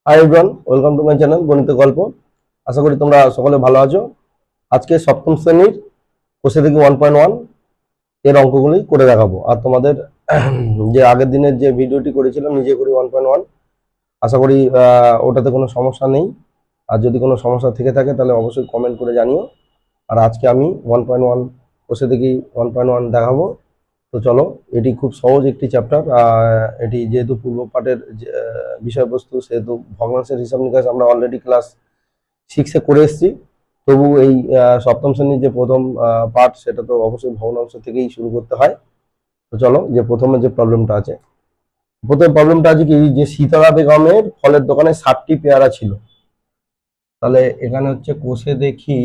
Hi everyone, welcome to my channel গণিত গল্প। আশা করি তোমরা সকলে ভালো আছো। আজকে সপ্তম শ্রেণীর কোষে থেকে 1.1 এর অঙ্কগুলি করে দেখাবো। আর তোমাদের যে আগের দিনের যে ভিডিওটি করেছিলাম নিজে করি 1.1, আশা করি ওটাতে কোনো সমস্যা নেই। আর যদি কোনো সমস্যা থেকে থাকে তাহলে অবশ্যই কমেন্ট করে জানিও। আর আজকে আমি 1.1 কোষে থেকে 1.1 দেখাবো। তো চলো, এটি খুব সহজ একটি চ্যাপ্টার। এটি যেহেতু পূর্ব পাঠের বিষয়বস্তু, সেহেতু ভগ্নাংশের হিসাব নিকাশ আমরা অলরেডি ক্লাস 6-এ করে এসেছি। তবু এই সপ্তম শ্রেণীর যে প্রথম পাঠ, সেটা তো অবশ্যই ভগ্নাংশ থেকেই শুরু করতে হয়। তো চলো, যে প্রথমে যে প্রবলেমটা আছে, প্রথম প্রবলেমটা আছে কি, যে সীতারা বেগমের ফলের দোকানে 60টি পেয়ারা ছিল। তাহলে এখানে হচ্ছে কোষে দেখি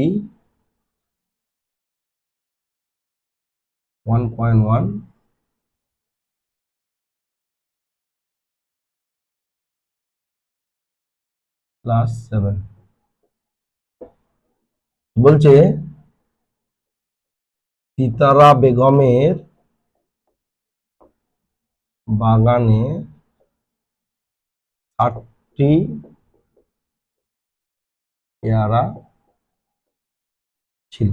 1.1 প্লাস 7 বলছে সীতারা বেগমের বাগানে 60টি পেয়ারা ছিল।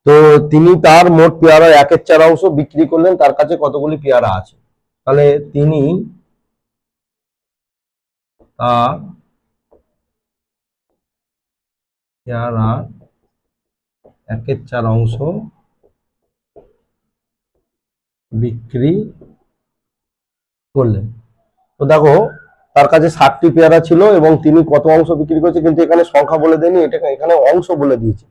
তো তিনি তার মোট পেয়ারা 1/4 বিক্রি করলেন, তার কাছে কতগুলি পেয়ারা আছে। তাহলে তিনি তার পেয়ারা 1/4 বিক্রি করলেন। তো দেখো, তার কাছে 60টি পেয়ারা ছিল এবং তিনি কত অংশ বিক্রি করেছে, কিন্তু এখানে সংখ্যা বলে দেয়নি, এটা এখানে অংশ বলে দিয়েছে।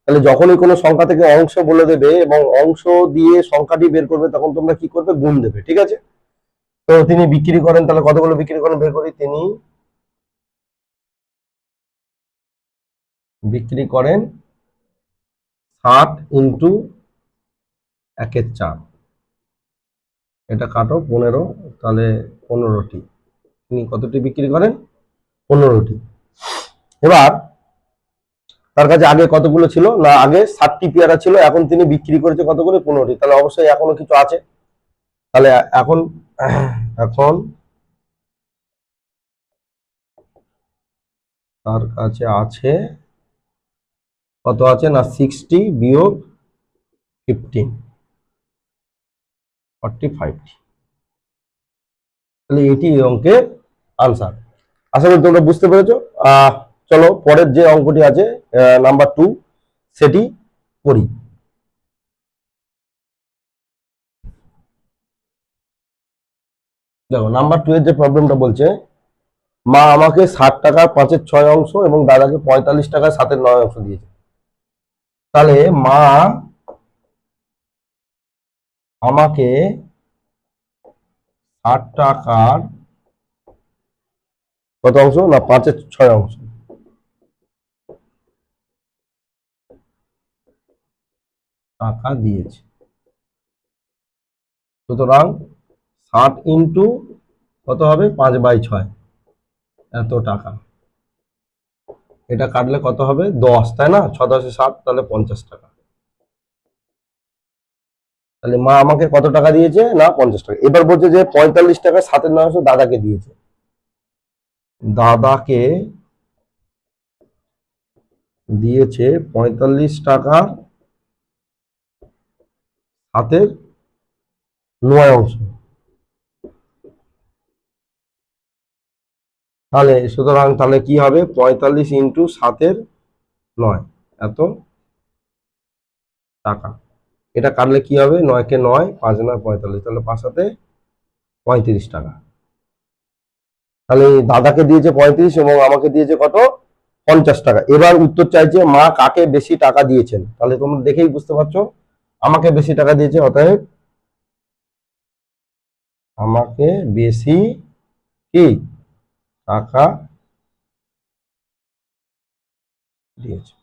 তাহলে যখনই কোনো সংখ্যা থেকে অংশ বলে দেবে এবং অংশ দিয়ে সংখ্যাটি বের করবে, তখন তোমরা কি করবে, গুণ দেবে। ঠিক আছে? তো তিনি বিক্রি করেন, তাহলে কতগুলো বিক্রি করেন বের করি। তিনি বিক্রি করেন 60 ইন্টু 1/4, এটা কাটো 15, তাহলে 15টি। তিনি কতটি বিক্রি করেন? 15টি। এবার তার কাছে আগে কতগুলো ছিল না, আগে 60টি পেয়ারা ছিল, এখন তিনি বিক্রি করেছে কতগুলো? 15টি। তাহলে অবশ্যই এখনো কিছু আছে। তাহলে এখন এখন তার কাছে আছে কত আছে না, 60 বিয়োগ 15, 45টি। তাহলে এটি এই অঙ্কের আনসার। আশা করি তোমরা বুঝতে পেরেছো। চলো পরের যে অঙ্কটি আছে নাম্বার 2, সেটি করি। দেখো, নাম্বার 2 এর যে প্রবলেমটা বলছে, মা আমাকে 60 টাকার 5/6 এবং দাদাকে 45 টাকার 7/9 দিয়েছে। তাহলে মা আমাকে 60 টাকার কত অংশ না, 5/6 টাকা দিয়েছে। সুতরাং 60 ইন্টু কত হবে, 5/6, এত টাকা। এটা কাটলে কত হবে, 10, তাই না? 6 10 7, তাহলে 50 টাকা। তাহলে মা আমাকে কত টাকা দিয়েছে না, 50 টাকা। এবার বলছে যে 45 টাকা 7/9 দাদাকে দিয়েছে। দাদাকে দিয়েছে 45 টাকা 7/9। তাহলে সুতরাং তাহলে কি হবে, 45 ইন্টু 7/9, এত টাকা। এটা কাটলে কি হবে, 9 কে 9, 5 9 45, তাহলে 5 7 35 টাকা। তাহলে দাদাকে দিয়েছে 35 এবং আমাকে দিয়েছে কত, 50 টাকা। এবার উত্তর চাইছে মা কাকে বেশি টাকা দিয়েছেন। তাহলে তোমরা দেখেই বুঝতে পারছো, আমাকে বেশি টাকা দিয়েছে, অতএব আমাকে বেশি কি টাকা দিয়েছে।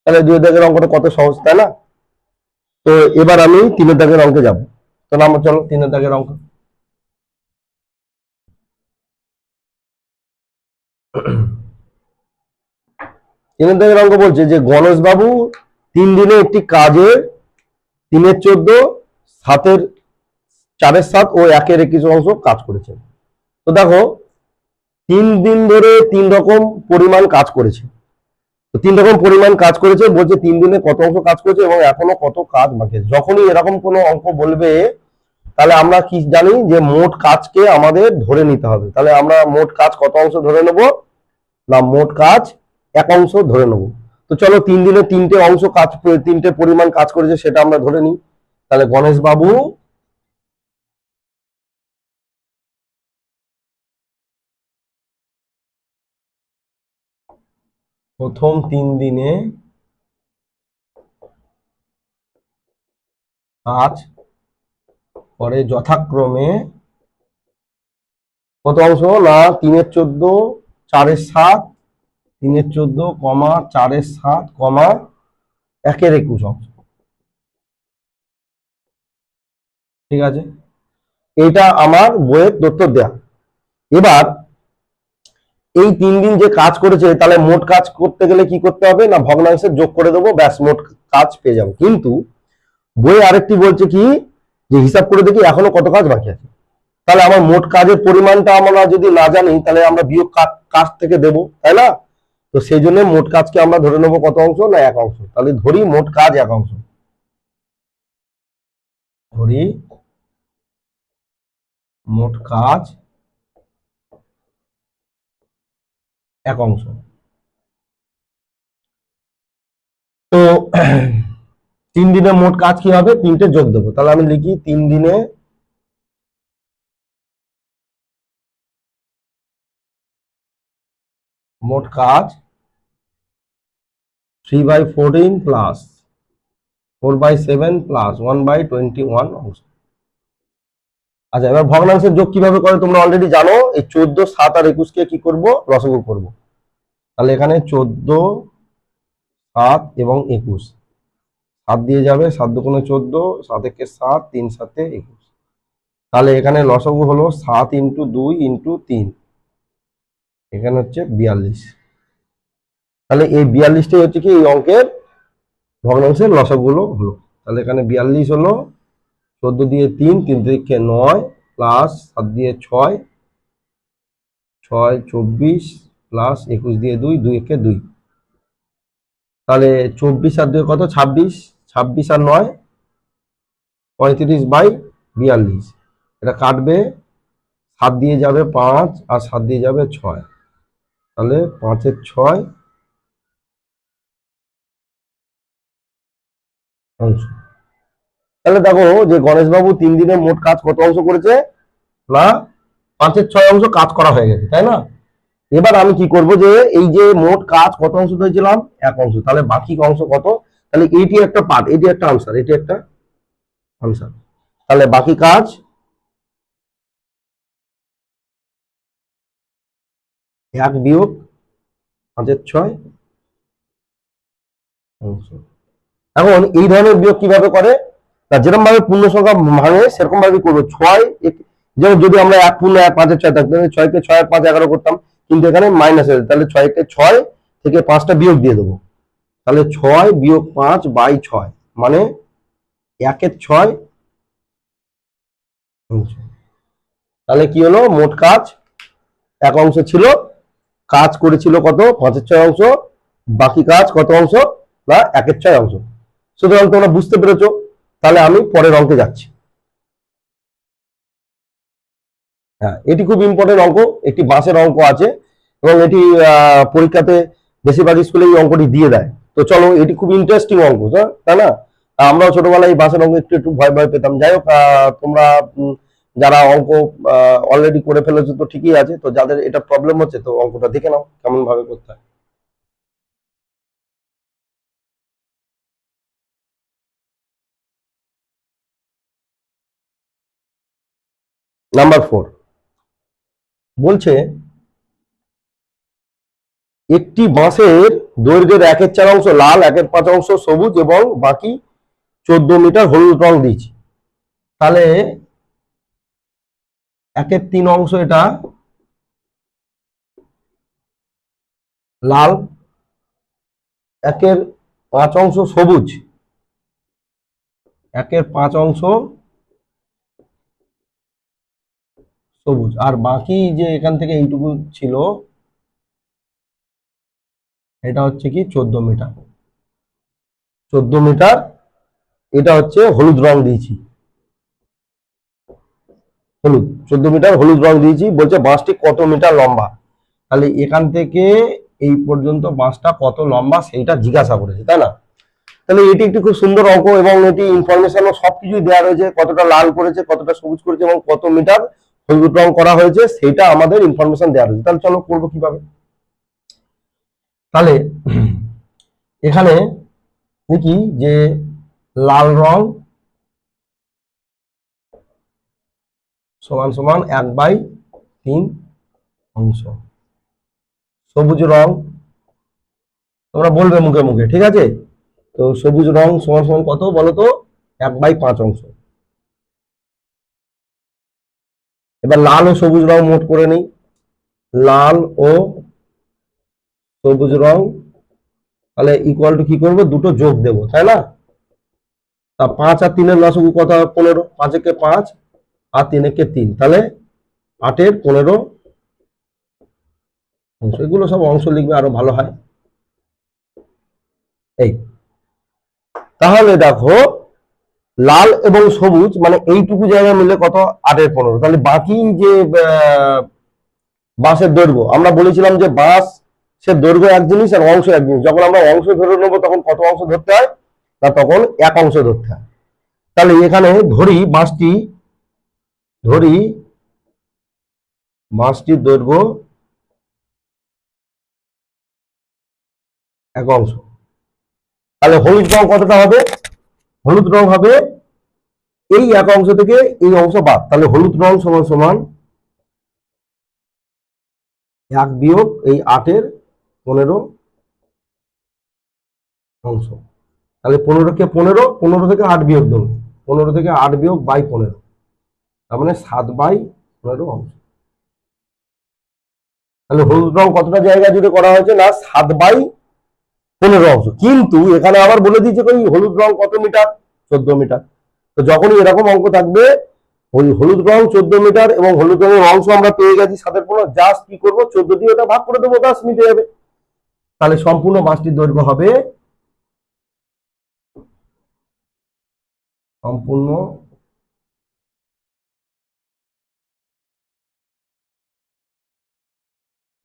তাহলে 2 দাগের অঙ্কটা কত সহজ, তাই না? তো এবার আমি 3 দাগের অঙ্কে যাব। তো নাম্বার, চলো 3 দাগের অঙ্ক। 3 দাগের অঙ্ক বলছে যে গণেশ বাবু 3 দিনে একটি কাজে 3 14, 7 4/7 ও 1/21 অংশ কাজ করেছে। তো দেখো 3 দিন ধরে 3 রকম পরিমাণ কাজ করেছে। তো 3 রকম পরিমাণ কাজ করেছে, বলছে 3 দিনে কত অংশ কাজ করেছে এবং এখনো কত কাজ বাকি আছে। যখনই এরকম কোনো অঙ্ক বলবে তাহলে আমরা কি জানি যে মোট কাজকে আমাদের ধরে নিতে হবে। তাহলে আমরা মোট কাজ কত অংশ ধরে নেব না, মোট কাজ 1 অংশ ধরে নেব। তো চলো 3 দিনে 3টে অংশ কাজ, 3টে পরিমাণ কাজ করেছে সেটা আমরা ধরে নিই। তাহলে গণেশ বাবু প্রথম 3 দিনে কাজ করে যথাক্রমে কত অংশ না, 3/14, 4/7, 3/14, 4/7, 1/21 অংশ। ঠিক আছে, এটা আমার বইয়ের তথ্য দেয়া। এবার এই 3 দিন যে কাজ করেছে তাহলে মোট কাজ করতে গেলে কি করতে হবে না, ভগ্নাংশের যোগ করে দেবো, ব্যাস মোট কাজ পেয়ে যাবো। কিন্তু বইয়ে আরেকটি বলছে কি যে হিসাব করে দেখি এখনো কত কাজ বাকি আছে। তাহলে আমার মোট কাজের পরিমাণটা আমরা যদি না জানি তাহলে আমরা বিয়োগ কাজ থেকে দেবো, তাই না? তো সেই জন্য মোট কাজকে আমরা ধরে নেবো কত অংশ না, 1 অংশ। তাহলে ধরি মোট কাজ 1 অংশ, ধরি মোট কাজ 1 অংশ। তো 3 দিনে মোট কাজ কি হবে, 3টে যোগ দেবো। তাহলে আমি লিখি 3 দিনে মোট কাজ 3/14 প্লাস 4/7 প্লাস 1/21 অংশ। আচ্ছা, এবার ভগ্নাংশের যোগ কিভাবে করে তোমরা অলরেডি জানো। এই 14, 7 আর 21কে কি করব, লসাগু করব। তাহলে এখানে 14, 7 এবং 21, 7 দিয়ে যাবে, 7 দুগুণে 14, 7 একে 7, 3 7 21। তাহলে এখানে লসাগু হলো 7 × 2 × 3, এখানে হচ্ছে 42। তাহলে এই 42টাই হচ্ছে কি এই অঙ্কের ভগ্নাংশের লসাগুগুলো হলো। তাহলে এখানে 42 হলো 14 দিয়ে 3, 3 থেকে 9 প্লাস 7 দিয়ে 6, 6 24 প্লাস 21 দিয়ে 2, 2 একে 2। তাহলে 24 আর 2 কত, 26, 26 আর 9 35/42। এটা কাটবে, 7 দিয়ে যাবে 5 আর 7 দিয়ে যাবে 6, তাহলে 5 এর 6 অংশ। তাহলে দেখো যে গণেশবাবু 3 দিনে মোট কাজ কত অংশ করেছে না, 5 এর 6 অংশ কাজ করা হয়ে গেছে, তাই না? এবার আমি কি করব যে এই যে মোট কাজ কত অংশ ধরেছিলাম, 1 অংশ। তাহলে বাকি অংশ কত, তাহলে এটি একটা পার্ট, এটি একটা আনসার, এটি একটা আনসার। তাহলে বাকি কাজ 1 বিয়োগ 5 এর 6 অংশ। এখন এই ধরনের বিয়োগ কিভাবে করে না, যেরকম ভাবে পূর্ণ সংখ্যা ভাঙে সেরকম ভাবে করবো। 6 যেমন যদি আমরা 1 পূর্ণ 1 5 এর 6 থাকতো, 6 কে 6 আর 5 11 করতাম, কিন্তু এখানে মাইনাস আছে, তাহলে 6 কে 6 থেকে 5টা বিয়োগ দিয়ে দেবো। তাহলে 6 বিয়োগ 5/6 মানে 1 এর 6 অংশ। তাহলে কি হলো, মোট কাজ 1 অংশ ছিল, কাজ করেছিল কত, 5 এর 6 অংশ, বাকি কাজ কত অংশ না, 1 এর 6 অংশ। সুতরাং তোমরা বুঝতে পেরেছো। তাহলে আমি পরের অঙ্কে যাচ্ছি। হ্যাঁ, এটি খুব ইম্পর্টেন্ট অঙ্ক, একটি বাঁশের অঙ্ক আছে এবং এটি পরীক্ষাতে বেশিরভাগ স্কুলে এই অঙ্কটি দিয়ে দেয়। তো চলো, এটি খুব ইন্টারেস্টিং অঙ্ক, তাই না? আমরাও ছোটবেলায় এই বাঁশের অঙ্ক একটু একটু ভয় ভয় পেতাম। যাই হোক, তোমরা যারা অঙ্ক অলরেডি করে ফেলেছো তো ঠিকই আছে, তো যাদের এটা প্রবলেম হচ্ছে তো অঙ্কটা দেখে নাও কেমন ভাবে করতে হয়। নাম্বার 4 বলছে একটি বাঁশের দৈর্ঘ্যের 1 এর 4 অংশ লাল, 1 এর 5 অংশ সবুজ এবং বাকি 14 মিটার হলুদ রং দিয়েছি। তাহলে 1 এর 3 অংশ এটা লাল, 1 এর 5 অংশ সবুজ, 1 এর 5 অংশ সবুজ, আর বাকি যে এখান থেকে এইটুকু ছিল এটা হচ্ছে কি 14 মিটার। 14 মিটার, এটা হচ্ছে হলুদ রং দিয়েছি, হলুদ 14 মিটার হলুদ রং দিয়েছি। বলছে বাঁশটি কত মিটার লম্বা, তাহলে এখান থেকে এই পর্যন্ত বাঁশটা কত লম্বা সেইটা জিজ্ঞাসা করেছে, তাই না? তাহলে এটি একটি খুব সুন্দর অঙ্ক এবং এটি ইনফরমেশনও সবকিছুই দেওয়া রয়েছে, কতটা লাল করেছে, কতটা সবুজ করেছে এবং কত মিটার হলুদ রং করা হয়েছে সেটা আমাদের ইনফরমেশন দেওয়া রয়েছে। তাহলে চলো করবো কিভাবে। তাহলে এখানে দেখি যে লাল রং সমান সমান 1/3 অংশ, সবুজ রং তোমরা বলবে মুখে মুখে, ঠিক আছে? তো সবুজ রং সমান সমান কত বলো তো, 1/5 অংশ। এবার লাল ও সবুজ রং মোট করে নেই, লাল ও সবুজ রং, তাহলে ইকুয়াল টু কি করবো, দুটো যোগ দেবো, তাই না? তা 5 আর 3 লসাগু কত হয়, 15, 5 একে 5 আর 3 একে 3, তাহলে 8 15 অংশ। এগুলো সব অংশ লিখবে আরো ভালো হয়। এই তাহলে দেখো লাল এবং সবুজ মানে এইটুকু জায়গা মিলে কত, 8 15। তাহলে বাকি যে বাঁশের দৈর্ঘ্য, আমরা বলেছিলাম যে বাঁশ সে দৈর্ঘ্য এক জিনিস আর অংশ এক জিনিস। যখন আমরা অংশ ধরে নেবো তখন কত অংশ ধরতে হয়, না তখন এক অংশ ধরতে হয়। তাহলে এখানে ধরি বাঁশটির দৈর্ঘ্য 1 অংশ। তাহলে হলুদ রং কতটা হবে, হলুদ রং হবে এই 1 অংশ থেকে এই অংশ বাদ, তাহলে হলুদ রং সমান সমান 1 বিয়োগ এই 8 15 অংশ। তাহলে 15 কে 15, 15 থেকে 8 বিয়োগ দেবো, 15 থেকে 8 বিয়োগ বাই 15, তার মানে 7/15 অংশ। তাহলে হলুদ রং কতটা জায়গা জুড়ে করা হয়েছে, না 7/15 অংশ। কিন্তু এখানে আবার বলে দিয়েছে ওই হলুদ রং কত মিটার, 14 মিটার। তো যখনই এরকম অঙ্ক থাকবে ওই হলুদ রং 14 মিটার এবং হলুদ রঙের অংশ আমরা পেয়ে গেছি 7/15, জাস্ট কি করবো 14 দিয়ে ওটা ভাগ করে দেবো, ব্যাস মিটে যাবে। তাহলে সম্পূর্ণ বাঁশটির দৈর্ঘ্য হবে, সম্পূর্ণ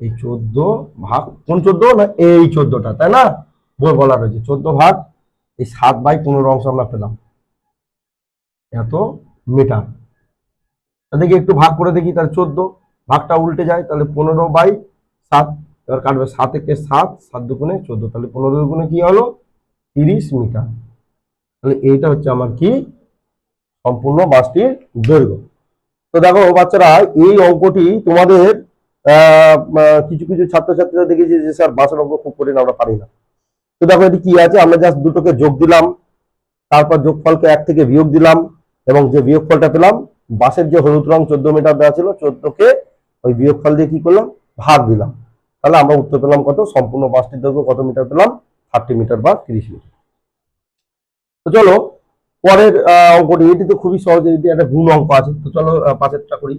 এই 14 ভাগ, কোন 14 না এই 14টা, তাই না? বলা রয়েছে 14 ভাগ এই 7/15 অংশ আমরা পেলাম এত মিটার। দেখি একটু ভাগ করে দেখি, তাহলে 14 ভাগটা উল্টে যায়, তাহলে 15/7। এবার কাটবে 7 একে 7, 7 দুগুণে 14, তাহলে 15 দুগুণে কি হলো 30 মিটার। তাহলে এইটা হচ্ছে আমার কি সম্পূর্ণ বাঁশটির দৈর্ঘ্য। তো দেখো বাচ্চারা, এই অঙ্কটি তোমাদের কিছু কিছু ছাত্রছাত্রীরা দেখেছি যে স্যার বাঁশের অঙ্ক খুব কঠিন, আমরা পারি না। তো দেখো এটি কি আছে, আমরা জাস্ট দুটোকে যোগ দিলাম, তারপর যোগফলকে 1 থেকে বিয়োগ দিলাম এবং যে বিয়োগফলটা পেলাম, বাঁশের যে হলুদ রং 14 মিটার দেওয়া ছিল, 14কে ওই বিয়োগফল দিয়ে কি করলাম, ভাগ দিলাম। তাহলে আমরা উত্তর পেলাম কত, সম্পূর্ণ বাঁশটির দৈর্ঘ্য কত মিটার পেলাম, 30 মিটার বা 30 মিটার। তো চলো পরের অঙ্কটি, এটি তো খুবই সহজ, এটি একটা গুণ অঙ্ক আছে। তো চলো 5-এরটা করি।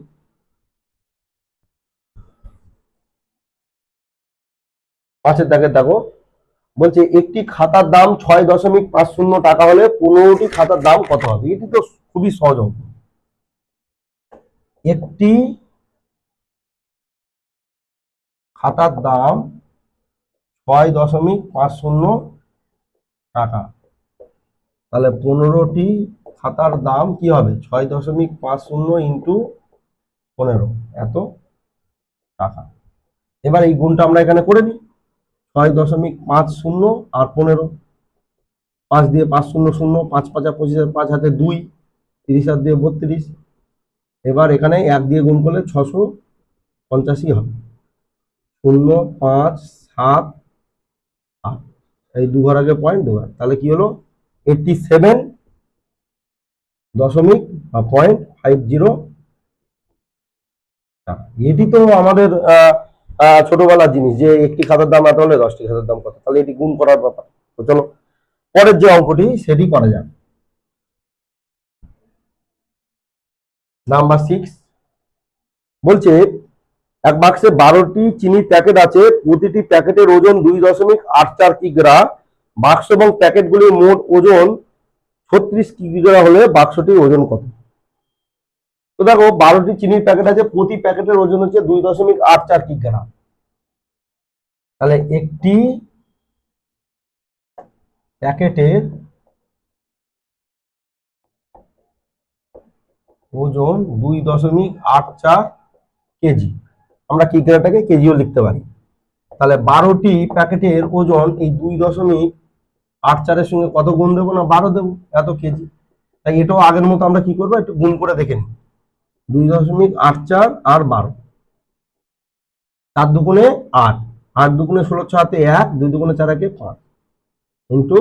5-এর দাগে দেখো বলছে একটি খাতার দাম 6.50 টাকা হলে 15টি খাতার দাম কত হবে। এটি তো খুবই সহজ অঙ্ক। একটি খাতার দাম 6.50 টাকা, তাহলে 15টি খাতার দাম কি হবে, 6.50 ইন্টু 15 এত টাকা। এবার এই গুণটা আমরা এখানে করে নিই, 6.50 আর 15, 5 দিয়ে 5 0 0, 5 5 25, 5 হাতে 2, 30 হাত দিয়ে 32। এবার এখানে 1 দিয়ে গুণ করলে 685 হবে, 0 5 7 8, এই 2 ঘর আগে পয়েন্ট 2 ঘর, তাহলে কি হলো 87.50 টাকা। এটি তো আমাদের ছোটবেলার জিনিস, যে একটি খাতার দাম এত হলে 10টি খাতার দাম কত, তাহলে এটি গুণ করার ব্যাপার। তো চলো পরের যে অঙ্কটি সেটি করা যাক। নাম্বার 6, বলছে এক বাক্সে 12টি চিনির প্যাকেট আছে, প্রতিটি প্যাকেটের ওজন 2.84 কিগ্রা। বাক্স এবং প্যাকেটগুলির মোট ওজন 36 কিগ্রা হলে বাক্সটির ওজন কত? তো দেখো 12টি চিনির প্যাকেট আছে, প্রতি প্যাকেটের ওজন হচ্ছে 2.84 কিগ্রা। তাহলে একটি প্যাকেটের ওজন 2.84 কেজি, আমরা কিগ্রাটাকে কেজিও লিখতে পারি। তাহলে 12টি প্যাকেটের ওজন এই 2.84-এর সঙ্গে কত গুণ দেবো না 12 দেবো, এত কেজি। তাই এটাও আগের মতো আমরা কি করবো, একটু গুণ করে দেখে নিই। 2.84 আর 12, 4 দুগুণে 8, 8 দুগুণে 16, 6 হাতে 1, 2 দুগুণে 4 একে 5, ইন্টু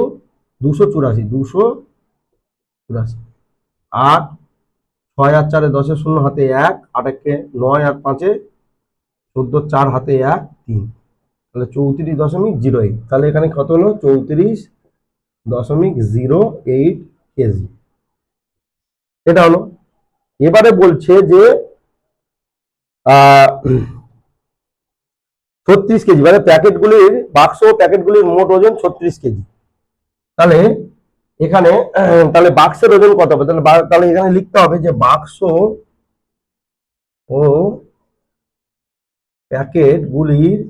284, 284, 8, 6 আর 4 10, 0 হাতে 1, 8 একে 9 আর 5 14, 4 হাতে 1, 3, তাহলে 34.08। তাহলে এখানে কত হলো, 34.08 কেজি। এটা হলো। এবারে বলছে যে 36 কেজি, মানে প্যাকেটগুলির বাক্স ও প্যাকেটগুলির মোট ওজন 36 কেজি। তাহলে এখানে তাহলে বাক্সের ওজন কত হবে? তাহলে এখানে লিখতে হবে যে বাক্স ও প্যাকেটগুলির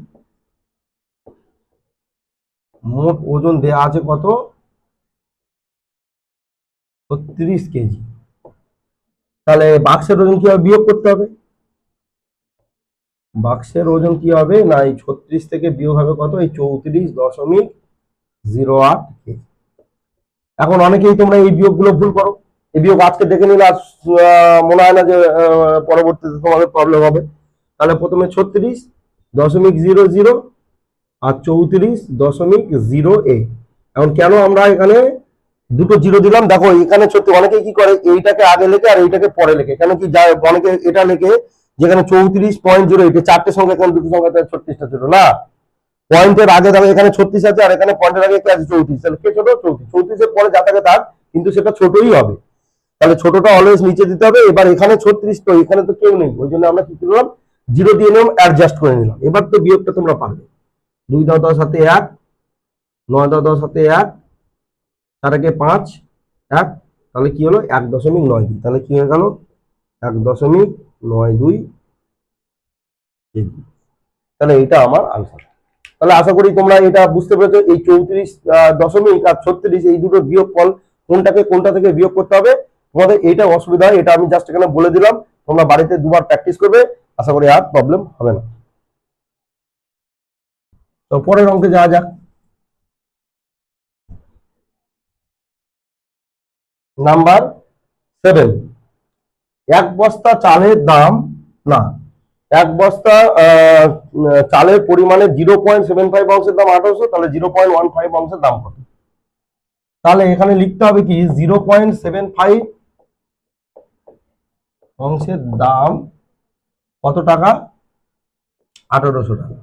মোট ওজন দেয়া আছে কত, 36 কেজি। তাহলে বাক্সের ওজন কি হবে, বিয়োগ করতে হবে। বাক্সের ওজন কি হবে না, এই 36 থেকে বিয়োগ হবে কত, এই 34.08 কেজি। এখন অনেকেই তোমরা এই বিয়োগগুলো ভুল করো। এই বিয়োগ আজকে দেখে নিলে মনে হয় না যে পরবর্তীতে তোমাদের প্রবলেম হবে। তাহলে প্রথমে 36.00 আর 34.08। এখন কেন আমরা এখানে দুটো জিরো দিলাম, দেখো এখানে সত্যি অনেকে কি করে, এইটাকে আগে লেখে আর এইটাকে পরে লেখে। কেন কি যায়, অনেকে এটা লেখে যেখানে 34.08, 4টে সংখ্যা, এখানে দুটো সংখ্যা, 36টা ছিল না। পয়েন্টের আগে দেখো এখানে 36 আছে, আর এখানে পয়েন্টের আগে কি আছে, 34। তাহলে কে ছোট, 34। 34-এর পরে যা থাকে তার, কিন্তু সেটা ছোটই হবে। তাহলে ছোটটা অলওয়েজ নিচে দিতে হবে। এবার এখানে 36, তো এখানে তো কেউ নেই, ওই জন্য আমরা কি করলাম, জিরো দিয়ে নিলাম, অ্যাডজাস্ট করে নিলাম। এবার তো বিয়োগটা তোমরা পারবে। 2 দাও 10 হাতে 1, 9 দাও 10 হাতে 1, 4 একে 5, 1, তাহলে কি হলো 1.92। তাহলে কি হয়ে গেল 1.92 কেজি। তাহলে এটা আমার আনসার। তাহলে আশা করি তোমরা এটা বুঝতে পেরেছো। এই 34 আর 36 এই দুটো বিয়োগফল কোনটাকে কোনটা থেকে বিয়োগ করতে হবে, তোমাদের এইটা অসুবিধা হয়, এটা আমি জাস্ট এখানে বলে দিলাম। তোমরা বাড়িতে দুবার প্র্যাকটিস করবে, আশা করি আর প্রবলেম হবে না। তো পরের অঙ্কে যাওয়া যাক। নাম্বার 7, এক বস্তা চালের দাম না, এক বস্তা চালের পরিমাণে 0.75 অংশের দাম 1800, তাহলে 0.15 অংশের দাম কত? তাহলে এখানে লিখতে হবে কি, 0.75 অংশের দাম কত টাকা, 1800 টাকা।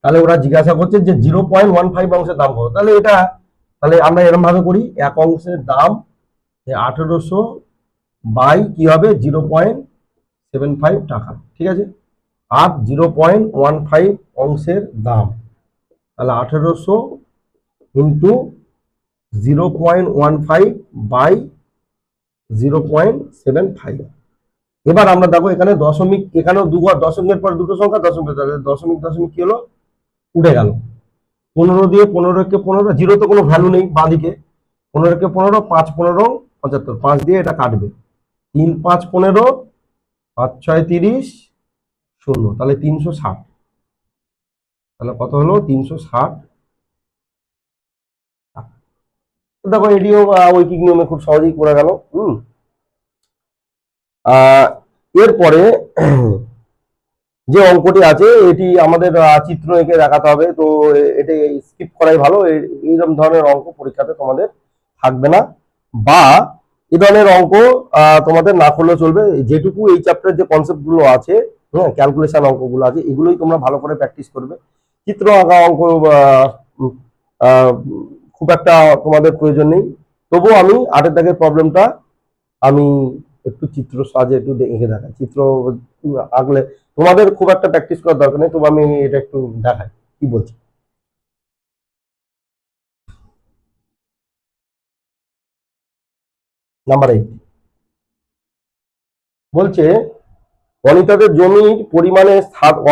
তাহলে ওরা জিজ্ঞাসা করছে যে 0.15 অংশের দাম কত। তাহলে এটা, তাহলে আমরা এরকম ভাবে করি, এক অংশের দাম 1800 বাই কি হবে 0.75 টাকা, ঠিক আছে। আর 0.15 অংশের দাম, তাহলে 1800 ইন্টু 0.15 বাই 0.75। এবার আমরা দেখো এখানে দশমিক, এখানেও দশমিকের পর দুটো সংখ্যা, দশমিক, দশমিক দশমিক কি হলো, উঠে গেল। 15 দিয়ে 15 কে 15, জিরো তো কোনো ভ্যালু নেই বাঁদিকে, 15কে 15, 5 15 75, 5 দিয়ে এটা কাটবে, 3 5 15, 5 6 30, 0, তাহলে 360। তাহলে কত হলো, 360। দেখো এটিও ঐকিক নিয়মে খুব সহজেই করা গেল। এরপরে যে অঙ্কটি আছে এটি আমাদের চিত্র এঁকে দেখাতে হবে, তো এটি স্কিপ করাই ভালো। এইরকম ধরনের অঙ্ক পরীক্ষাতে তোমাদের থাকবে না, বা এই ধরনের অঙ্ক তোমাদের না করলেও চলবে। যেটুকু এই চ্যাপ্টারের যে কনসেপ্ট গুলো আছে, হ্যাঁ, ক্যালকুলেশন অঙ্কগুলো আছে, এগুলোই তোমরা ভালো করে প্র্যাকটিস করবে। চিত্র আঁকা অঙ্ক খুব একটা তোমাদের প্রয়োজন নেই। তবুও আমি 8 দাগের প্রবলেমটা আমি একটু চিত্র সাজে একটু এঁকে দেখাই, চিত্র আঁকলে তোমাদের খুব একটা প্র্যাকটিস করার দরকার নেই, তবু আমি এটা একটু দেখাই কি বলছি। নাম্বার 8 বলছে অনিতাদের জমির পরিমাণে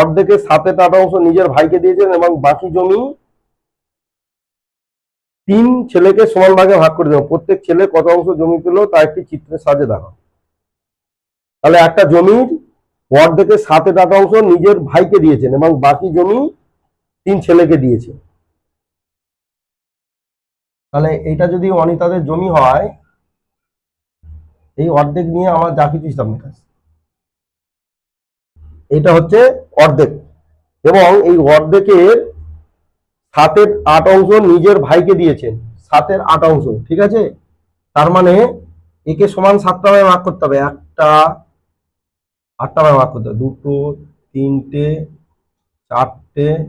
অর্ধেকের 7/8 নিজের ভাইকে দিয়েছেন এবং বাকি জমি 3 ছেলেকে সমান ভাগে ভাগ করে দেবেন। প্রত্যেক ছেলে কত অংশ জমি পেল তা একটি চিত্রের সাহায্যে দেখাও। তাহলে একটা জমির অর্ধেকের 7/8 নিজের ভাইকে দিয়েছেন এবং বাকি জমি 3 ছেলেকে দিয়েছে। তাহলে এটা যদি অনিতাদের জমি হয়, এই অর্ধেক নিয়ে আমার যা কিছু হিসাব নিকাশ, এটা হচ্ছে অর্ধেক, এবং এই অর্ধেকের 7/8 নিজের ভাইকে দিয়েছেন, 7/8, ঠিক আছে। তার মানে একে সমান 7টা ভাগে ভাগ করতে হবে, একটা 8টা ভাগে ভাগ করতে হবে, 2, 3, 4, 5,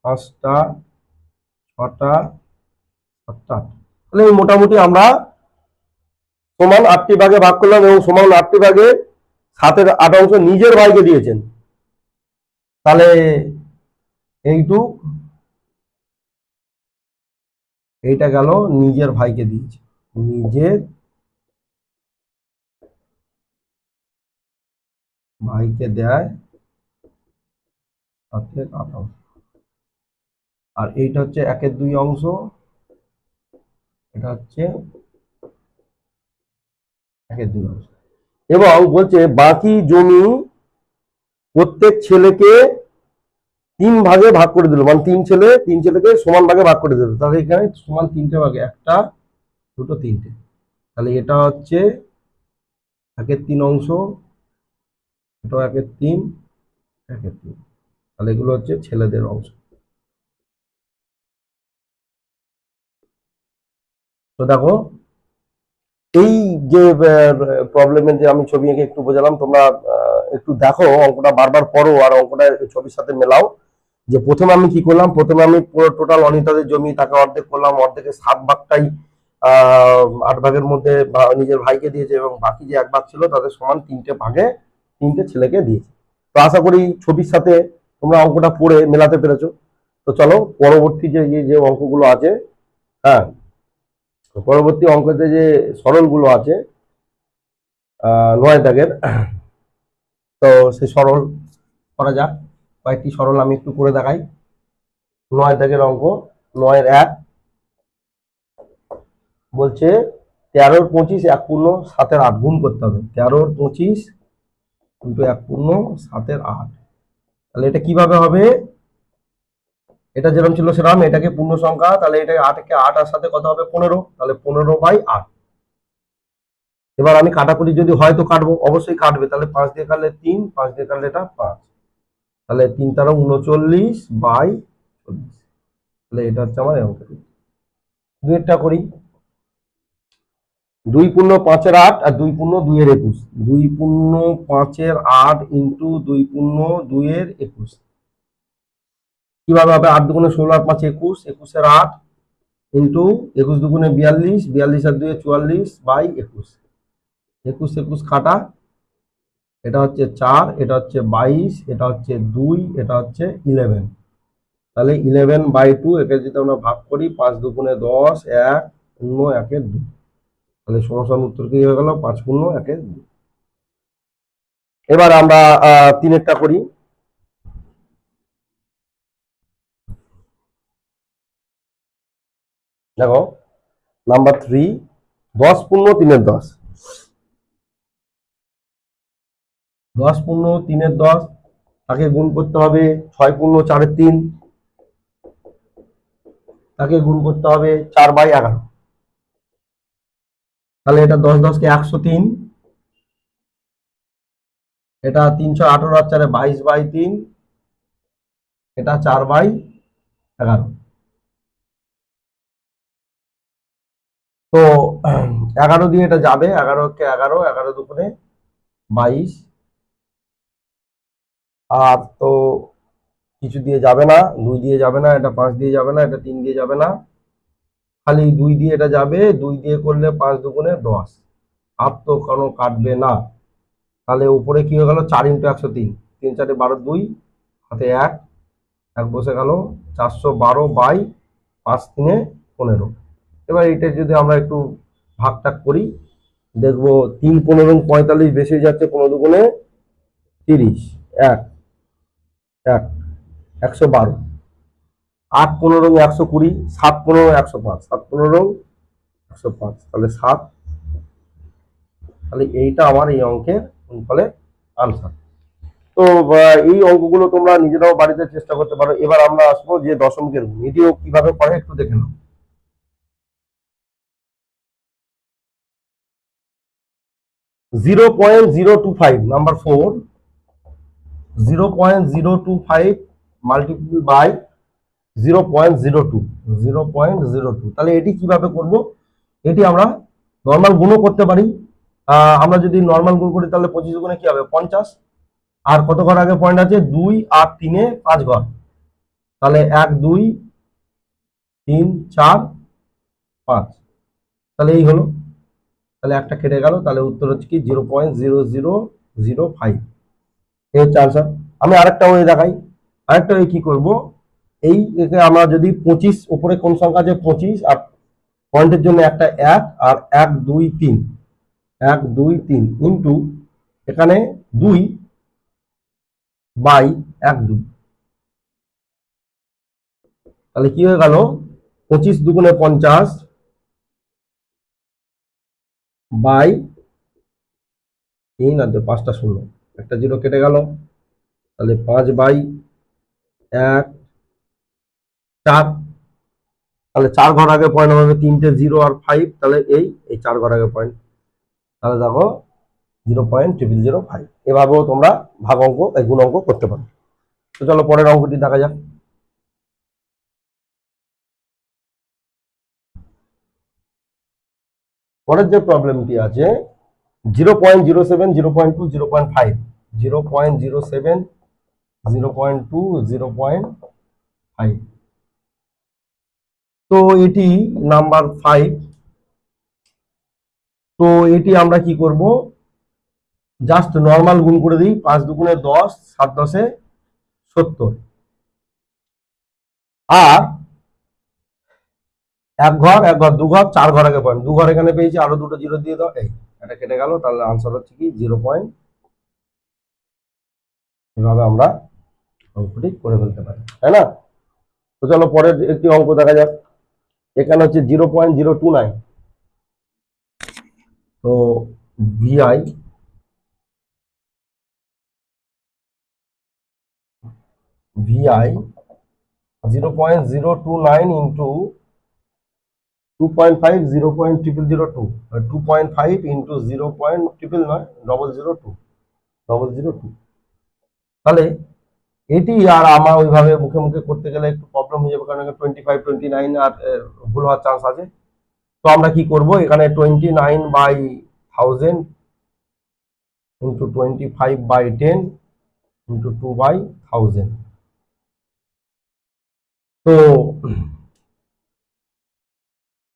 6, 7, 8। তাহলে এই মোটামুটি আমরা সমান 8টি ভাগে ভাগ করলাম এবং সমান 8টি ভাগে 7/8 নিজের ভাইকে দিয়েছেন। তাহলে এইটা গেল নিজের ভাইকে দিয়েছে, নিজের ভাইকে দেয় 7/8, আর এইটা হচ্ছে 1/2 অংশ, এটা হচ্ছে 1/2 অংশ। এবং বলছে বাকি জমি প্রত্যেক ছেলেকে 3 ভাগে ভাগ করে দিল, মানে 3 ছেলেকে সমান ভাগে ভাগ করে দিল। তাহলে এখানে সমান 3টে ভাগে, 1, 2, 3টে। তাহলে এটা হচ্ছে 1/3 অংশ, এটা 1/3, 1/3। তাহলে এগুলো হচ্ছে ছেলেদের অংশ। তো দেখো এই যে প্রবলেমের যে আমি ছবি এঁকে একটু বোঝালাম, তোমরা একটু দেখো অঙ্কটা বারবার পড়ো আর অঙ্কটা ছবির সাথে মেলাও। যে প্রথমে আমি কি করলাম, প্রথমে আমি পুরো টোটাল অনিতাদের জমি তাকে অর্ধেক করলাম, অর্ধেকের 7 ভাগটাই 8 ভাগের মধ্যে নিজের ভাইকে দিয়েছে এবং বাকি যে 1 ভাগ ছিল তাদের সমান 3টে ভাগে 3টে ছেলেকে দিয়েছে। তো আশা করি ছবির সাথে তোমরা অঙ্কটা পড়ে মেলাতে পেরেছো। তো চলো পরবর্তী যে অঙ্কগুলো আছে, হ্যাঁ, পরবর্তী অঙ্কতে যে সরলগুলো আছে 9 দাগের, তো সেই সরল করা যাক। কয়েকটি সরল আমি একটু করে দেখাই। 9 দাগের অঙ্ক, 9-1 বলছে 13-25 1/7 গুণ করতে হবে। 13-25 × 1/7। তাহলে এটা কিভাবে হবে? এটা যেরকম ছিল সেরকম, এটাকে পূর্ণ সংখ্যা, তাহলে এটা 8কে 8 আর সাথে কত হবে 15, তাহলে 15/8। এবার আমি কাটাকুটি যদি হয় তো কাটবো, অবশ্যই কাটবে। তাহলে 5 দিয়ে কাটলে 3, 5 দিয়ে কাটলে এটা 5, তাহলে 3 × 39/40। তাহলে এটা হচ্ছে আমার অঙ্ক। দুইটা করি, 2 × 5-8 আর 2 × 2-21। 2 × 5-8 ইন্টু 2 × 2-21 কিভাবে হবে? 8 2 16, 8 5 21, 21-8 ইন্টু 21 2 42, 42 আর 2 44/21। 21 21 কাটা, এটা হচ্ছে 4, এটা হচ্ছে 22, এটা হচ্ছে 2, এটা হচ্ছে 11। তাহলে 11/2, একে যদি আমরা ভাগ করি 5 2 10, 1 0 1 2, তাহলে সমস্যার উত্তর কি হয়ে গেল? 5 0 1 2। এবার আমরা 3-এরটা করি। দেখো নাম্বার 3, 10 × 3-10। 10 × 3-10 তাকে গুণ করতে হবে 6 × 4-3, তাকে গুণ করতে হবে 4/11। তাহলে এটা 10 10 কে 103, এটা 318 আর 4 22/3, এটা 4/11। তো 11 দিয়ে এটা যাবে, 11 কে 11, 11 2 22, আর তো কিছু দিয়ে যাবে না, 2 দিয়ে যাবে না, এটা 5 দিয়ে যাবে না, এটা 3 দিয়ে যাবে না, খালি 2 দিয়ে এটা যাবে। 2 দিয়ে করলে 5 2 10, হাত তো কোনো কাটবে না, তাহলে উপরে কি হয়ে গেল 4 × 103, 3 × 4 = 12, 2 হাতে 1, 1 বসে গেল, 412/5×3 = 15। এবার এটা যদি আমরা একটু ভাগটাগ করি, দেখবো 3 15 45 বেশি হয়ে যাচ্ছে, 15 দুগুণে 30, 1 1 112, 8 15 120, 7 15 105, 7 15 105, তাহলে 7, তাহলে এইটা আমার এই অঙ্কের ফলে আনসার। তো এই অঙ্কগুলো তোমরা নিজেরাও বাড়িতে চেষ্টা করতে পারো। এবার আমরা আসবো যে দশমিকের গুণ, এটিও কিভাবে করে একটু দেখে নাও। 0.025 নাম্বার 4, 0.025 মাল্টিপ্লাই বাই 0.02, 0.02, তাহলে এটি কিভাবে করব? এটি আমরা নর্মাল গুণও করতে পারি। আমরা যদি নর্মাল গুণ করি তাহলে 25 গুণে কি হবে 50, আর কত ঘর আগে পয়েন্ট আছে 2 আর 3 5 ঘর, তাহলে 1 2 3 4 5, তাহলে এই হলো, তাহলে একটা কেটে গেল, তাহলে উত্তর হচ্ছে কি 0.0005, এই হচ্ছে আনসার। আমি আরেকটা ওয়ে দেখাই, আরেকটা ওয়ে কি করব, এই একে আমরা যদি 25 উপরে কোন সংখ্যা আছে 25, আর পয়েন্টের জন্য একটা 1 আর 1 2 3, 1 2 3 ইন্টু এখানে 2 বাই 1 2, তাহলে কি হয়ে গেল 25 দুগুণে 50 বাই 3, আর 5টা শূন্য, একটা 0 কেটে গেল, তাহলে 5 বাই 1 4, তাহলে 4 ঘর আগে পয়েন্ট হবে 3টে 0 আর 5, তাহলে এই 4 ঘর আগে পয়েন্ট, তাহলে দেখো 0.005। এভাবেও তোমরা ভাগ অঙ্ক গুণ অঙ্ক করতে পারো। তো চলো পরের অঙ্কটি দেখা যাক। পরের যে প্রবলেমটি আছে 0.07, 0.2, 0.5, 0.07, 0.2, 0.5, তো এটি নাম্বার 5। তো এটি আমরা কি করব, জাস্ট নর্মাল গুণ করে দিই, 5 দুগুণে 10, 7 10 70, আর 1 ঘর 1 ঘর 2 ঘর 4 ঘর আগে পয়েন্ট, 2 ঘর এখানে পেয়েছি, আরো দুটো 0 দিয়ে দাও, এই এটা কেটে গেল, তাহলে আনসার হচ্ছে কি 0. এভাবে আমরা অঙ্কটি করে ফেলতে পারি, তাই না? তো চলো পরের একটি অঙ্ক দেখা যাক। এখানে হচ্ছে 0.029, তো ভিআই ভিআই 0.029 ইন্টু 2.5, 0.0002, 2.5 ইন্টু 0.002, তাহলে এটি আর আমার ওইভাবে মুখে মুখে করতে গেলে একটু প্রবলেম হয়ে যাবে, কারণ 25 29 আর ভুল হওয়ার চান্স আছে। তো আমরা কি করব, এখানে 29/1000 ইন্টু 25/10 ইন্টু 2/1000, তো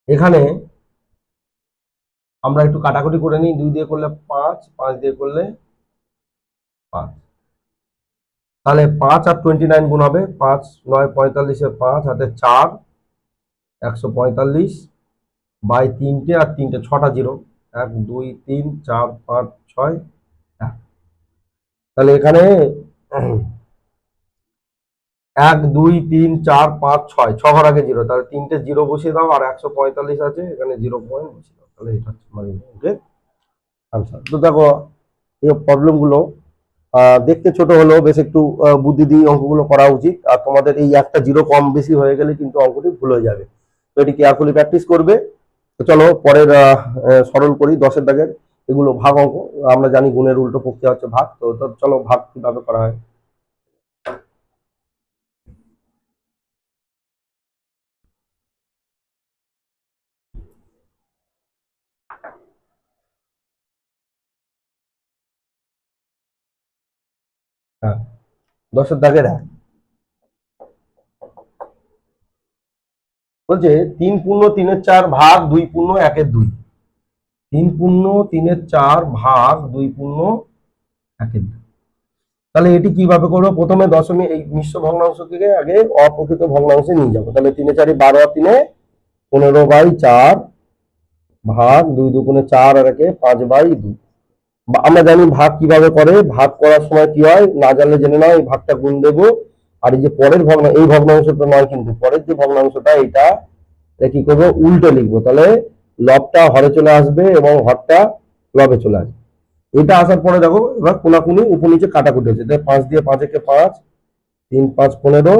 এখানে আমরা একটু কাটাকুটি করে নিই, 2 দিয়ে করলে 5, 5 দিয়ে করলে 5, তাহলে 5 আর 29 গুণ হবে, 5 9 45, 5 হাতে 4, 145 বাই 3টে, আর 3টে 6টা 0, 1 2 3 4 5 6 1, তাহলে এখানে 1 2 3 4 5 6, 6 ঘর আগে 0, তাহলে 3টে 0 বসিয়ে দাও, আর 145 আছে এখানে 0 পয়েন্ট বসিয়ে দাও, তাহলে এটা হচ্ছে মানে ওকে আনসার। তো দেখো এই প্রবলেমগুলো দেখতে ছোট হলেও বেশ একটু বুদ্ধি দিয়ে অঙ্কগুলো করা উচিত, আর তোমাদের এই একটা 0 কম বেশি হয়ে গেলে কিন্তু অঙ্কটি ভুল হয়ে যাবে, তো এটি কেয়ারফুলি প্র্যাকটিস করবে। তো চলো পরের সরল করি 10-এর দাগের, এগুলো ভাগ অঙ্ক, আমরা জানি গুণের উল্টো প্রক্রিয়া হচ্ছে ভাগ, তো চলো ভাগ কিভাবে করা হয়। হ্যাঁ, 10-এর দাগের 1 বলছে 3 পূর্ণ 3-এর 4 ভাগ 2 পূর্ণ 1-এর 2, 3/3 ভাগ 2/1। তাহলে এটি কিভাবে করবো? প্রথমে দশমিক এই মিশ্র ভগ্নাংশকে আগে অপ্রকৃত ভগ্নাংশে নিয়ে যাবো। তাহলে 3 4 12 আর 3 15/4 ভাগ 2 2 4 আর 5/2। আমরা জানি ভাগ কিভাবে করে। ভাগ করার সময় কি হয়, না জানলে জেনে নাও, এই ভাগটা গুণ দেবো। আর এই যে পরের এই ভগ্নাংশটা নয়, কিন্তু পরের যে ভগ্নাংশটা এটা কি করবো, উল্টে লিখবো। তাহলে লবটা হরে চলে আসবে এবং হরটা লবে চলে আসবে। এটা আসার পরে দেখো এবার কোনাকুনি উপর নিচে কাটাকুটি হচ্ছে। 5 দিয়ে 5 একে 5, 3 5 15,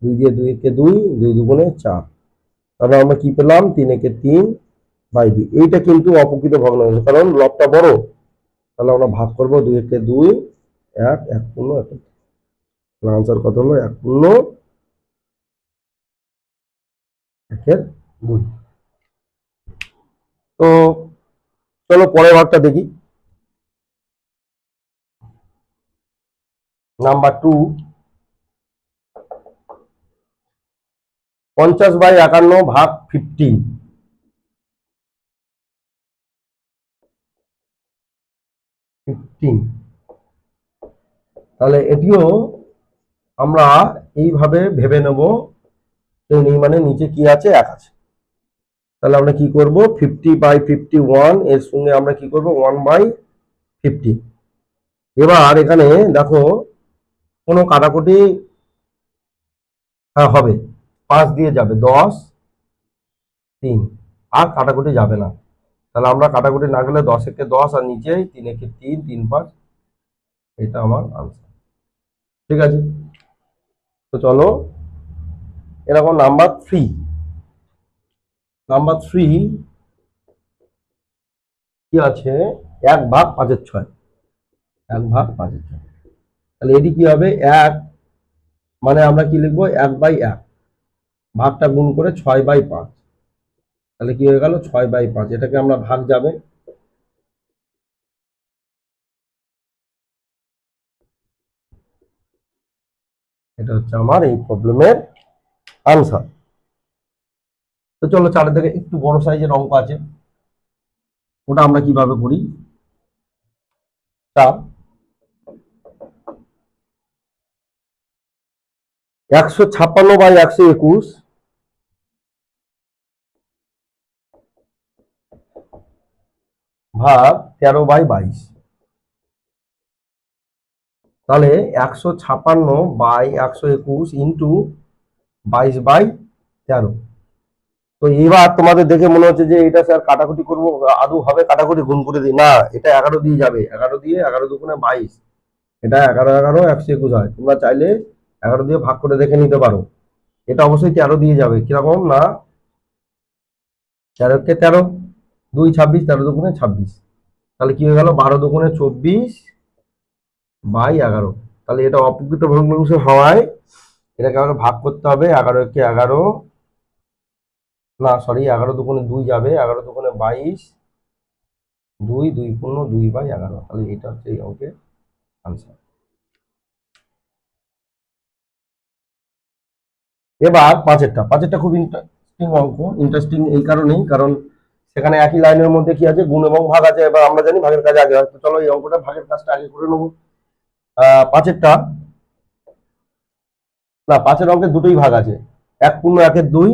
2 দিয়ে 2 একে 2, 2 2 4। তাহলে আমরা কি পেলাম, 3 একে 3/2। এইটা কিন্তু অপ্রকৃত ভগ্নাংশ, কারণ লবটা বড়। তাহলে আমরা ভাগ করবো 2 একে 2, 1 1 পূর্ণ 1। আনসার কত হলো, 1/1/2। তো চলো পরের ভাগটা দেখি। নাম্বার 2, 50/51 ভাগ 15। তাহলে এটিও আমরা এইভাবে ভেবে নেব, মানে নিচে কি আছে, 1 আছে। তাহলে আমরা কি করব, 50/51 এর সঙ্গে আমরা কি করব, 1/50। এবার এখানে দেখো কোনো কাটাকুটি হবে, 5 দিয়ে যাবে 10, 3, আর কাটাকুটি যাবে না। তাহলে আমরা কাটাকুটি না গেলে 10 একে 10 আর নিচেই 3 একে 3, 3 5। এটা আমার আনসার। ঠিক আছে, তো চলো এরকম নাম্বার 3। নাম্বার 3 কি আছে, 1/5/6। 1/5/6। তাহলে এটি কি হবে, 1 মানে আমরা কি লিখবো, 1/1। ভাগটা গুণ করে 6/5। তাহলে কি হয়ে গেল, 6/5। এটাকে আমরা ভাগ যাবে, এটা হচ্ছে আমার এই প্রবলেমের আনসার। তো চলো 4 থেকে একটু বড় সাইজের অঙ্ক আছে, ওটা আমরা কিভাবে করি। 4 156/121 ভাগ 13/22। তাহলে 156/121 ইন্টু 22/13। তো এবার তোমাদের দেখে মনে হচ্ছে যে এটা স্যার কাটাকুটি করবো, আদৌ হবে কাটাকুটি, গুণ করে দিই না, এটা 11 দিয়ে যাবে। 11 দিয়ে 11 দুগুণে 22, এটা 11 11 121 হয়। তোমরা চাইলে 11 দিয়ে ভাগ করে দেখে নিতে পারো। এটা অবশ্যই 13 দিয়ে যাবে, কিরকম না, 13 কে 13, 2 26, 13 দুগুণে 26। তাহলে কি হয়ে গেল, 12 দুগুণে 24/11। তাহলে এটা অপ্রকৃত ভগ্নাংশ হওয়ায় এটাকে আমরা ভাগ করতে হবে। 11 কে 11, না সরি, 11 দুগুণে 2 যাবে, 11 দুগুণে 22, 2 2 পূর্ণ 2/11। তাহলে এটা হচ্ছে এই অঙ্কের আনসার। এবার পাঁচেরটা খুব ইন্টারেস্টিং অঙ্ক। ইন্টারেস্টিং এই কারণেই, কারণ সেখানে একই লাইনের মধ্যে কি আছে, গুণ এবং ভাগ আছে। এবার আমরা জানি ভাগের কাজ আগে হয়, তো চলো এই অঙ্কটা ভাগের কাজটা আগে করে নেবো। পাঁচেরটা, না পাঁচের অঙ্কে দুটোই ভাগ আছে। 1/1/2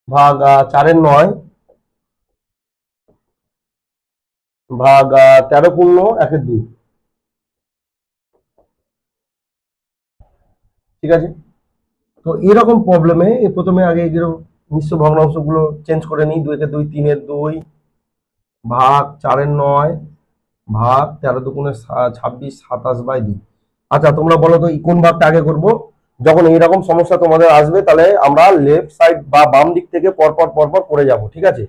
ভাগ 4/9 ভাগ 13/1/2। ঠিক আছে, তো এরকম প্রবলেমে প্রথমে আগে এগুলো মিশ্র ভগ্নাংশগুলো চেঞ্জ করে নিই। 2 একে 2, 3/2 ভাগ 4/9 ভাগ 13 দুগুণে 26, 27/2। আচ্ছা তোমরা বলো তো কোন ভাগটা আগে করব। যখন এইরকম সমস্যা তোমাদের আসবে, তাহলে আমরা লেফট সাইড বা বাম দিক থেকে পরপর পরপর করে যাব। ঠিক আছে,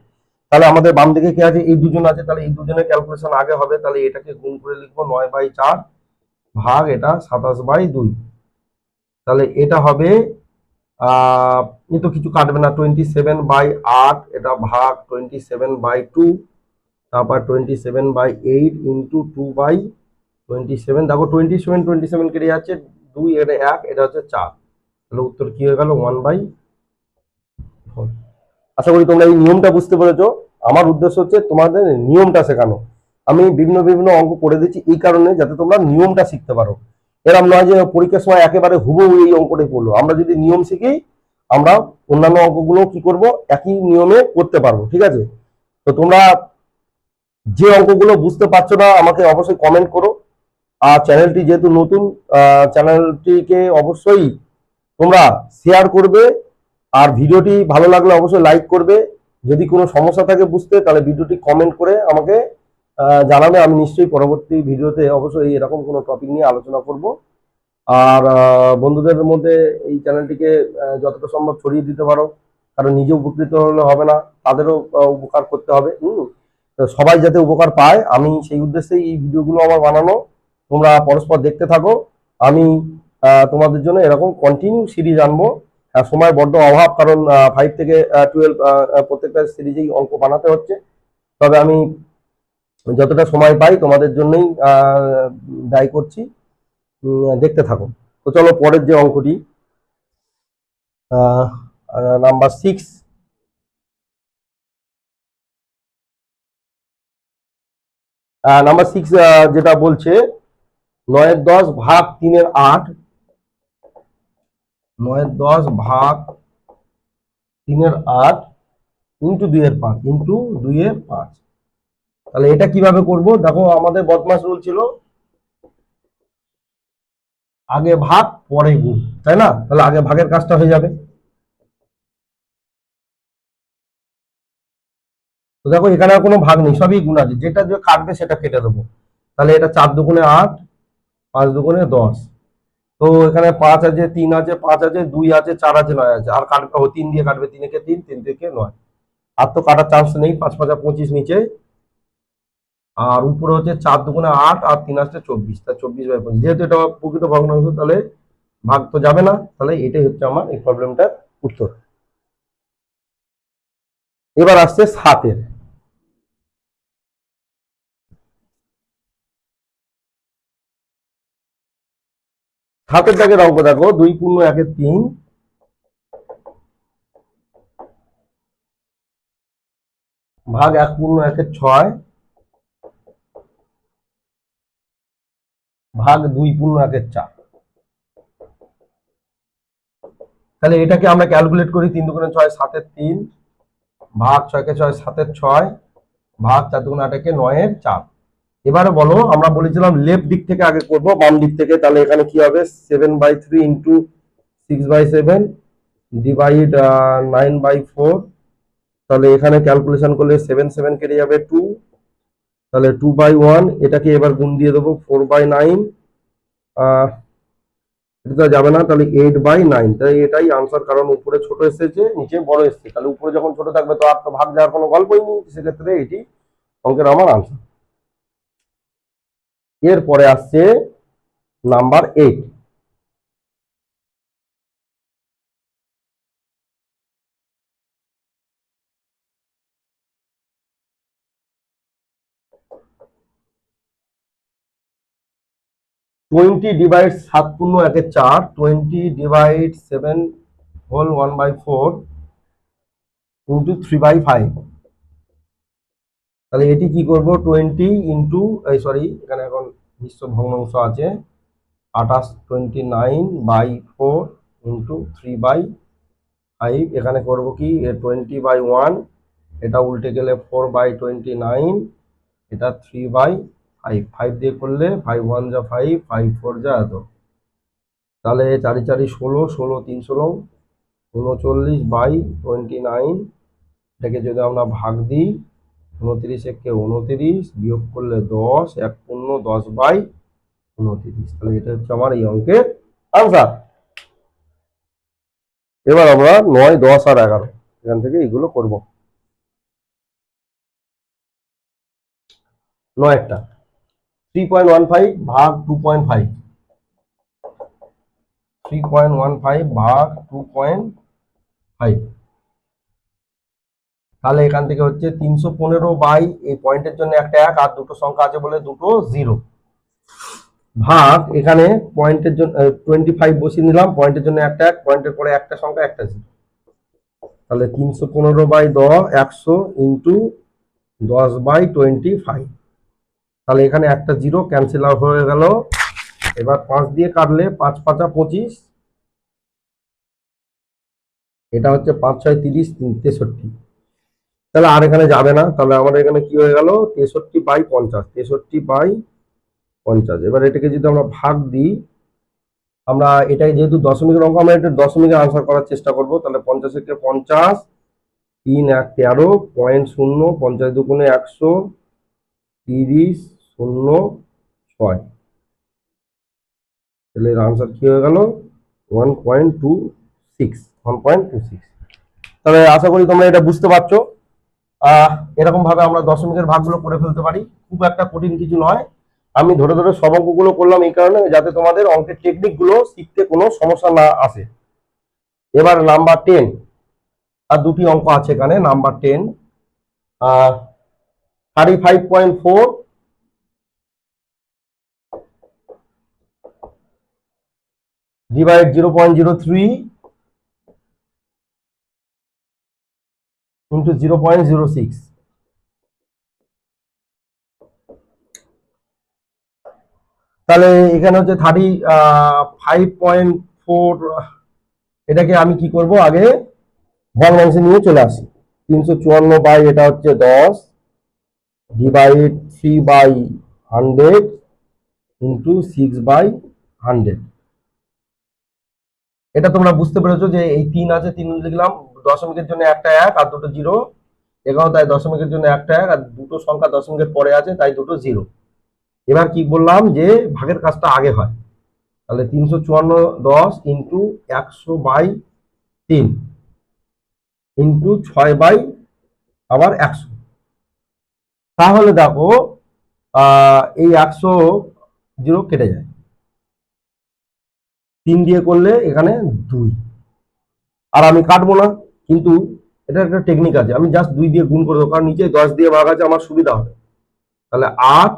তাহলে আমাদের বাম দিকে কি আছে, এই দুজন আছে, তাহলে এই দুজনের ক্যালকুলেশন আগে হবে। তাহলে এটাকে গুণ করে লিখবো 9/4 ভাগ এটা 27/2। তাহলে এটা হবে এ তো কিছু কাটবে না, 27/8, এটা ভাগ 27/2, তারপর 27/8 ইন্টু 2/27। দেখো 27 27 কেটে যাচ্ছে, 2 এটা 1, এটা হচ্ছে 4। তাহলে উত্তর কি হয়ে গেল, 1/4। আশা করি তোমরা এই নিয়মটা বুঝতে পেরেছো। আমার উদ্দেশ্য হচ্ছে তোমাদের নিয়মটা শেখানো। আমি বিভিন্ন বিভিন্ন অঙ্ক করে দিচ্ছি এই কারণে যাতে তোমরা নিয়মটা শিখতে পারো। এরকম নয় যে পরীক্ষার সময় একেবারে হুবহু এই অঙ্কটাই পড়লো। আমরা যদি নিয়ম শিখি আমরা অন্যান্য অঙ্কগুলো কি করব, একই নিয়মে করতে পারবো। ঠিক আছে, তো তোমরা যে অঙ্কগুলো বুঝতে পারছো না আমাকে অবশ্যই কমেন্ট করো। আর চ্যানেলটি যেহেতু নতুন, চ্যানেলটিকে অবশ্যই তোমরা শেয়ার করবে। আর ভিডিওটি ভালো লাগলে অবশ্যই লাইক করবে। যদি কোনো সমস্যা থাকে বুঝতে, তাহলে ভিডিওটি কমেন্ট করে আমাকে জানাবে। আমি নিশ্চয়ই পরবর্তী ভিডিওতে অবশ্যই এরকম কোনো টপিক নিয়ে আলোচনা করব। আর বন্ধুদের মধ্যে এই চ্যানেলটিকে যতটা সম্ভব ছড়িয়ে দিতে পারো, কারণ নিজে উপকৃত হলে হবে না, তাদেরও উপকার করতে হবে। তো সবাই যাতে উপকার পায়, আমি সেই উদ্দেশ্যেই এই ভিডিওগুলো আমার বানানো। তোমরা পরস্পর দেখতে থাকো। আমি তোমাদের জন্য এরকম কন্টিনিউ সিরিজ আনবো। সময় বড্ড অভাব, কারণ 5 থেকে 12 প্রত্যেকটা সিরিজেই অঙ্ক বানাতে হচ্ছে। তবে আমি যতটা সময় পাই তোমাদের জন্যই ব্যয় করছি। দেখতে থাকো। তো চলো পরের যে অঙ্কটি, নাম্বার 6। নাম্বার 6 যেটা বলছে 9/10 ভাগ 3/8, 9/10 ভাগ 3/8 ইন্টু 2/5 ইন্টু 2/5। তাহলে এটা কিভাবে করব? দেখো, আমাদের বদমাস রুল ছিল আগে ভাগ পরে গুণ, তাই না? তাহলে আগে ভাগের কাজটা হয়ে যাবে। তো দেখো, এখানে আর কোনো ভাগ নেই, সবই গুণ আছে। যেটা যে কাটবে সেটা কেটে দেবো। তাহলে এটা 4 দুগুণে 8, 5 দুগুণে 10। তো এখানে 5 আছে, 3 আছে, 5 আছে, 2 আছে, 4 আছে, 9 আছে। আর কাটবে 3 দিয়ে কাটবে, 3 একে 3, 3 থেকে 9। আর তো কাটার চান্স নেই। 5 5 25 নিচে, আর উপরে হচ্ছে 4 দুগুণে 8 আর 3 আসছে 24। তা 24/25, যেহেতু এটা প্রকৃত ভগ্নাংশ তাহলে ভাগ তো যাবে না। তাহলে এটাই হচ্ছে আমার এই প্রবলেমটার উত্তর। এবার আসছে 7-এর। 7-এর দাগের অঙ্ক দেখো, 2 পূর্ণ 1-এর 3 ভাগ 1 পূর্ণ 1-এর 6 ভাগ 2 পূর্ণ 1-এর 4। তাহলে এটাকে আমরা ক্যালকুলেট করি। 3 দুগুণে 6, 7-এর 3 ভাগ 6-কে 6, 7-এর 6 ভাগ 4 দুগুণে 8-একে 9-এর 4। এবারে বলো, আমরা বলেছিলাম লেফট দিক থেকে আগে করব, বাম দিক থেকে। তাহলে এখানে কি হবে? 7/3 ইন্টু 6/7 ডিভাইড 9/4। তাহলে এখানে ক্যালকুলেশন করলে 7 7 কেটে যাবে 2। তাহলে 2/1। এটাকে এবার গুণ দিয়ে দেবো 4/9। এটা তো যাবে না, তাহলে 8/9। তাই এটাই আনসার, কারণ উপরে ছোট এসেছে নিচে বড় এসেছে। তাহলে উপরে যখন ছোট থাকবে তো আর তো ভাগ যাওয়ার কোনো গল্পই নেই। সেক্ষেত্রে এটি অঙ্কের আমার আনসার। এরপরে আসছে নাম্বার 8। 20 ডিভাইড 7 পূর্ণ 1-এর 4, 20 ডিভাইড 7 হোল 1/4 ইন্টু 3/5। তাহলে এটি কি করব? 20 ইন্টু, সরি, এখানে এখন মিশ্র ভগ্নাংশ আছে। 28 29/4 ইন্টু 3/5। এখানে করব কি, 20/1, এটা উল্টে গেলে 4/29, এটা 3/5। 5 দিয়ে করলে 5 1 যা 5, 5 4 যা এত। তাহলে 4 4 16, 16 3 16, 39/29। এটাকে যদি আমরা ভাগ দিই, 29 একে 29, বিয়োগ করলে 10, 1 পূর্ণ 10/29। তাহলে এটা হচ্ছে আমার এই অঙ্কের আনসার। এবার আমরা 9 10 আর 11 এখান থেকে এগুলো করব। 9-টা 3.15 ভাগ 2.5, 3.15 ভাগ 2.5। তাহলে এখান থেকে হচ্ছে 315 বাই, এই পয়েন্টের জন্য একটা 1 আর দুটো সংখ্যা আছে বলে দুটো 0, ভাগ এখানে পয়েন্টের জন্য 25 বসিয়ে নিলাম। পয়েন্টের জন্য একটা 1, পয়েন্টের পরে একটা সংখ্যা একটা 0। তাহলে 315/10 ইন্টু 10/25। তাহলে এখানে একটা জিরো ক্যান্সেল আউট হয়ে গেল। এবার 5 দিয়ে কাটলে 5 5 25, এটা হচ্ছে 5 6 30 63। তাহলে আর এখানে যাবে না, তাহলে আমাদের এখানে কি হয়ে গেল 63/50, 63/50। এবার এটাকে যদি আমরা ভাগ দিই, আমরা এটাই যেহেতু দশমিকের অঙ্ক, আমরা এটা দশমিকে আনসার করার চেষ্টা করব। তাহলে 50 কে 50, 3 1 13, 0.0, 50 দুগুণে 100, 30 0 6। তাহলে এর আনসার কি হয়ে গেল 1.26, 1.26। তাহলে আশা করি তোমরা এটা বুঝতে পারছো। এরকম ভাবে আমরা দশমিকের ভাগগুলো করে ফেলতে পারি, খুব একটা কঠিন কিছু নয়। আমি ধরে ধরে সব অঙ্কগুলো করলাম এই কারণে, যাতে তোমাদের অঙ্কের টেকনিক গুলো শিখতে কোনো সমস্যা না আসে। এবার নাম্বার 10, আর দুটি অঙ্ক আছে এখানে। Number 10, 35.4 divide 0.03 into 0.06। তাহলে এখানে হচ্ছে 35.4, এটাকে আমি কি করব, আগে ভগ্নাংশে নিয়ে চলে আসি। 354 বাই এটা হচ্ছে 10 ডিভাইড 3/100 ইন্টু 6/100। এটা তোমরা বুঝতে পেরেছো যে এই 3 আছে, 3 লিখলাম, দশমিকের জন্য একটা 1 আর দুটো 0, এখানেও তাই দশমিকের জন্য একটা 1 আর দুটো সংখ্যা দশমিকের পরে আছে, তাই দুটো 0। এবার কি বললাম যে ভাগের কাজটা আগে হয়। তাহলে 354 10 ইন্টু 100/3 ইন্টু 6 আবার 100। তাহলে দেখো এই 100 0 কেটে যায়, 3 দিয়ে করলে এখানে 2। আর আমি কাটবো না, কিন্তু এটা একটা টেকনিক আছে, আমি জাস্ট 2 দিয়ে গুণ করে দেবো, কারণ নিচে 10 দিয়ে ভাগ আছে, আমার সুবিধা হবে। তাহলে 8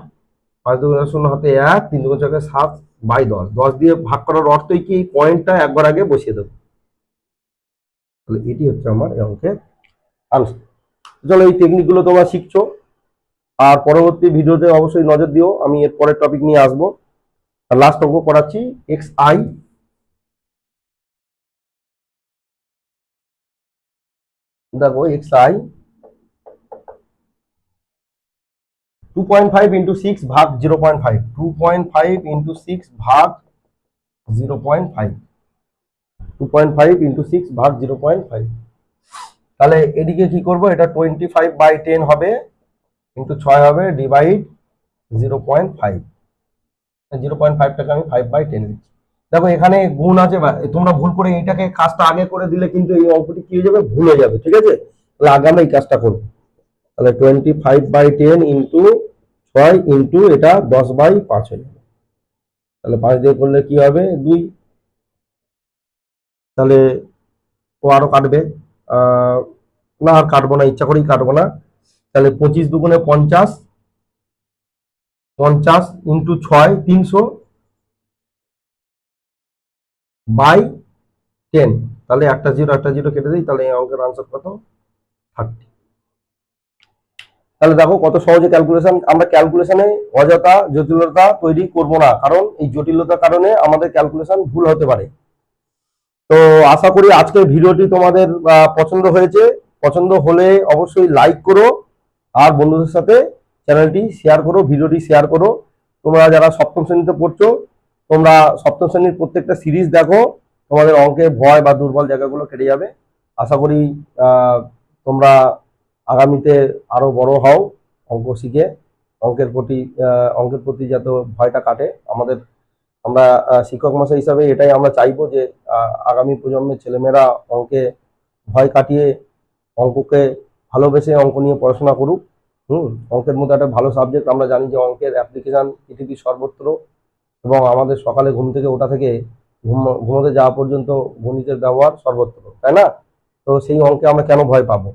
5 2 0 হাতে 1, 3 2 6 7/10, 10 দিয়ে ভাগ করার অর্থই কি পয়েন্টটা একবার আগে বসিয়ে দেবো। তাহলে এটি হচ্ছে আমার এই অঙ্কের আনসার। চলো এই টেকনিকগুলো তোমরা শিখছো, আর পরবর্তী ভিডিওতে অবশ্যই নজর দিও, আমি এর পরের টপিক নিয়ে আসবো। আর লাস্ট অঙ্ক করাচ্ছি xi, দেখো xi 2.5 ইন্টু 6 ভাগ 0.5, 2.5 ইন্টু 6 ভাগ 0.5, 2.5 ইন্টু 6 ভাগ 0.5। তাহলে এদিকে কি করব, এটা 25/10 হবে ইন্টু 6 হবে ডিভাইড 0.5, 0.5টাকে আমি 5/10 লিখছি। দেখো এখানে গুণ আছে, তোমরা ভুল করে এইটাকে কাজটা আগে করে দিলে কিন্তু এই অঙ্কটি কি হয়ে যাবে, ভুল হয়ে যাবে। ঠিক আছে, তাহলে আগে আমরা এই কাজটা করবো। তাহলে 25/10 ইন্টু 6 ইন্টু এটা 10/5 হয়ে যাবে। তাহলে 5 দিয়ে করলে কি হবে 2। তাহলে ও আরো কাটবে, না আর কাটবো না, ইচ্ছা করেই কাটবো না। তাহলে 25 দুগুণে 50, 50 ইন্টু 6 300/10। তাহলে একটা জিরো কেটে দিই, তাহলে এই অঙ্কের আনসার কত 30। তাহলে দেখো কত সহজে ক্যালকুলেশন। আমরা ক্যালকুলেশনে অযথা জটিলতা তৈরি করব না, কারণ এই জটিলতার কারণে আমাদের ক্যালকুলেশন ভুল হতে পারে। তো আশা করি আজকের ভিডিওটি তোমাদের পছন্দ হয়েছে। পছন্দ হলে অবশ্যই লাইক করো, আর বন্ধুদের সাথে চ্যানেলটি শেয়ার করো, ভিডিওটি শেয়ার করো। তোমরা যারা সপ্তম শ্রেণীতে পড়ছো, তোমরা সপ্তম শ্রেণীর প্রত্যেকটা সিরিজ দেখো, তোমাদের অঙ্কে ভয় বা দুর্বল জায়গাগুলো কেটে যাবে। আশা করি তোমরা আগামীতে আরো বড় হও অঙ্ক শিখে। অঙ্কের প্রতি যাতে ভয়টা কাটে আমাদের। আমরা শিক্ষক মশাই হিসাবে এটাই আমরা চাইবো যে আগামী প্রজন্মের ছেলেমেয়েরা অঙ্কে ভয় কাটিয়ে অঙ্ককে ভালোবেসে অঙ্ক নিয়ে পড়াশোনা করুক। অঙ্কের মধ্যে একটা ভালো সাবজেক্ট। আমরা জানি যে অঙ্কের অ্যাপ্লিকেশন পৃথিবীর সর্বত্র, এবং আমাদের সকালে ঘুম থেকে ওঠা থেকে ঘুমোতে যাওয়া পর্যন্ত গণিতের ব্যবহার সর্বত্র, তাই না? তো সেই অঙ্কে আমরা কেন ভয় পাবো?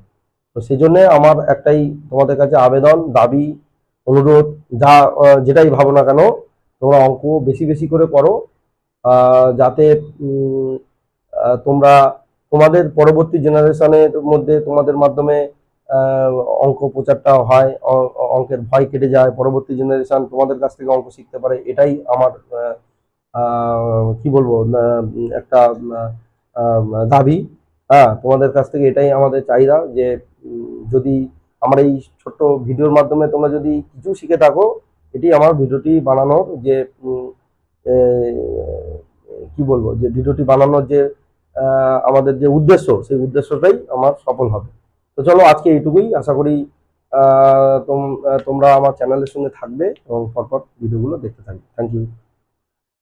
তো সেই জন্য আমার একটাই তোমাদের কাছে আবেদন, দাবি, অনুরোধ, যেটাই ভাবো না কেন, তোমরা অঙ্ক বেশি বেশি করে পড়ো, যাতে তোমরা তোমাদের পরবর্তী জেনারেশনের মধ্যে তোমাদের মাধ্যমে আহ, অঙ্ক প্রচারটা হয়, অঙ্কের ভয় কেটে যায়, পরবর্তী জেনারেশন তোমাদের কাছ থেকে অঙ্ক শিখতে পারে, এটাই আমার কি বলবো একটা আহ, দাবি। হ্যাঁ, তোমাদের কাছ থেকে এটাই আমাদের চাহিদা যে যদি আমার এই ছোট্ট ভিডিওর মাধ্যমে তোমরা যদি কিছু শিখে থাকো, এটি আমার ভিডিওটি বানানোর যে এ, কি বলবো, যে ভিডিওটি বানানোর যে আমাদের যে উদ্দেশ্য, সেই উদ্দেশ্যটাই আমার সফল হবে। তো চলো আজকে এইটুকুই, আশা করি তোমরা আমার চ্যানেলের সঙ্গে থাকবে এবং পরপর ভিডিওগুলো দেখতে থাকবে। Thank you.